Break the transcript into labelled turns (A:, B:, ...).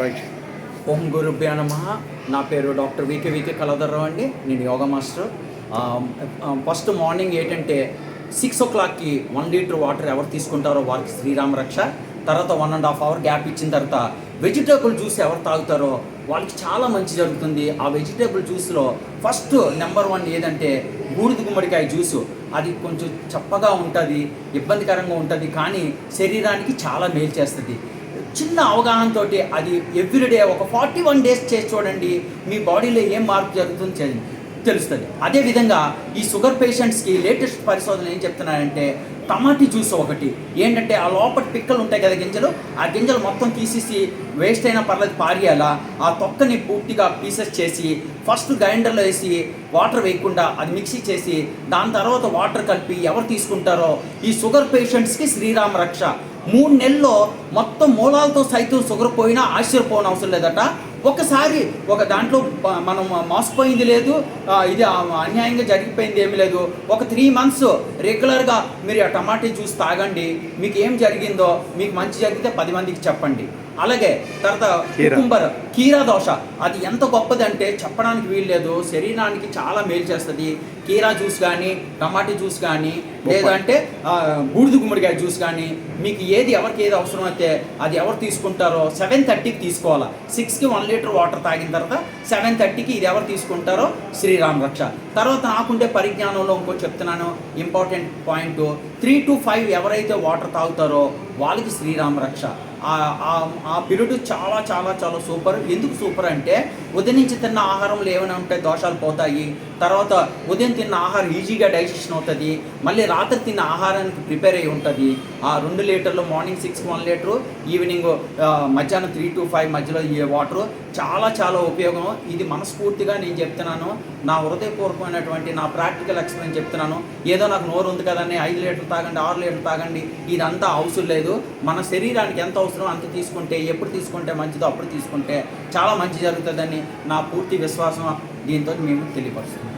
A: Right.
B: ఓం గురుభ్యో నమః. నా పేరు డాక్టర్ వికే కలవదర్రావు అండి. నేను యోగా మాస్టర్. ఫస్ట్ మార్నింగ్ ఏంటంటే 6 o'clockకి 1 లీటర్ వాటర్ ఎవరు తీసుకుంటారో వారికి శ్రీరామ రక్ష. తర్వాత 1.5 hour గ్యాప్ ఇచ్చిన తర్వాత వెజిటేబుల్ జ్యూస్ ఎవరు తాగుతారో వాళ్ళకి చాలా మంచి జరుగుతుంది. ఆ వెజిటేబుల్ జ్యూస్లో ఫస్ట్ నెంబర్ 1 ఏదంటే బూడిద గుమ్మడికాయ జ్యూసు. అది కొంచెం చప్పగా ఉంటుంది, ఇబ్బందికరంగా ఉంటుంది, కానీ శరీరానికి చాలా మేలు చేస్తుంది. చిన్న అవగాహనతో అది ఎవ్రీడే ఒక 41 days చేసి చూడండి, మీ బాడీలో ఏం మార్పు జరుగుతుందో తెలుస్తుంది. అదేవిధంగా ఈ షుగర్ పేషెంట్స్కి లేటెస్ట్ పరిశోధన ఏం చెప్తున్నారంటే టమాటీ జ్యూస్ ఒకటి ఏంటంటే ఆ లోపల పిక్కలు ఉంటాయి కదా గింజలు, ఆ గింజలు మొత్తం తీసేసి వేస్ట్ అయినా పర్లేదు పారేయాలా, ఆ తొక్కని పూర్తిగా పీసెస్ చేసి ఫస్ట్ గ్రైండర్లో వేసి వాటర్ వేయకుండా అది మిక్సీ చేసి దాని తర్వాత వాటర్ కలిపి ఎవరు తీసుకుంటారో ఈ షుగర్ పేషెంట్స్కి శ్రీరామ రక్ష. 3 నెలల్లో మొత్తం మూలాలతో సైతం షుగర్ పోయినా ఆశ్చర్యపోవడం అవసరం లేదట. ఒకసారి ఒక దాంట్లో మనం మోసపోయింది లేదు, ఇది అన్యాయంగా జరిగిపోయింది ఏమీ లేదు. ఒక 3 months రెగ్యులర్గా మీరు ఆ టమాటా జ్యూస్ తాగండి. మీకు ఏం జరిగిందో మీకు మంచి జరిగితే 10 మందికి చెప్పండి. అలాగే తర్వాత కుకుంబర్ కీరా దోశ, అది ఎంత గొప్పదంటే చెప్పడానికి వీల్లేదు, శరీరానికి చాలా మేలు చేస్తుంది. కీరా జ్యూస్ కానీ టమాటా జ్యూస్ కానీ లేదంటే బూడిద గుమ్మడికాయ జ్యూస్ కానీ మీకు ఎవరికి ఏది అవసరం అయితే అది ఎవరు తీసుకుంటారో 7:30కి తీసుకోవాలా. 6కి 1 లీటర్ వాటర్ తాగిన తర్వాత 7:30కి ఇది ఎవరు తీసుకుంటారో శ్రీరామ రక్ష. తర్వాత నాకుండే పరిజ్ఞానంలో ఇంకో చెప్తున్నాను ఇంపార్టెంట్ పాయింట్, 3 to 5 ఎవరైతే వాటర్ తాగుతారో వాళ్ళకి శ్రీరామ రక్ష. ఆ పీరియడ్ చాలా చాలా చాలా సూపర్. ఎందుకు సూపర్ అంటే ఉదయం నుంచి తిన్న ఆహారంలో ఏమైనా ఉంటే దోషాలు పోతాయి. తర్వాత ఉదయం తిన్న ఆహారం ఈజీగా డైజెషన్ అవుతుంది. మళ్ళీ రాత్రి తిన్న ఆహారానికి ప్రిపేర్ అయి ఉంటుంది. ఆ 2 లీటర్లు మార్నింగ్ 6కి 1 లీటరు, ఈవినింగ్ మధ్యాహ్నం 3 to 5 మధ్యలో ఈ వాటరు చాలా చాలా ఉపయోగం. ఇది మనస్ఫూర్తిగా నేను చెప్తున్నాను, నా హృదయపూర్వకమైనటువంటి నా ప్రాక్టికల్ ఎక్స్పీరియన్స్ చెప్తున్నాను. ఏదో నాకు నోరు ఉంది కదండి 5 లీటర్లు తాగండి 6 లీటర్లు తాగండి ఇదంతా అవసరం లేదు. మన శరీరానికి ఎంత అవసరం అంత తీసుకుంటే, ఎప్పుడు తీసుకుంటే మంచిదో అప్పుడు తీసుకుంటే చాలా మంచి జరుగుతుందని నా పూర్తి విశ్వాసం. దీంతో మేము తెలియపరుస్తున్నాం.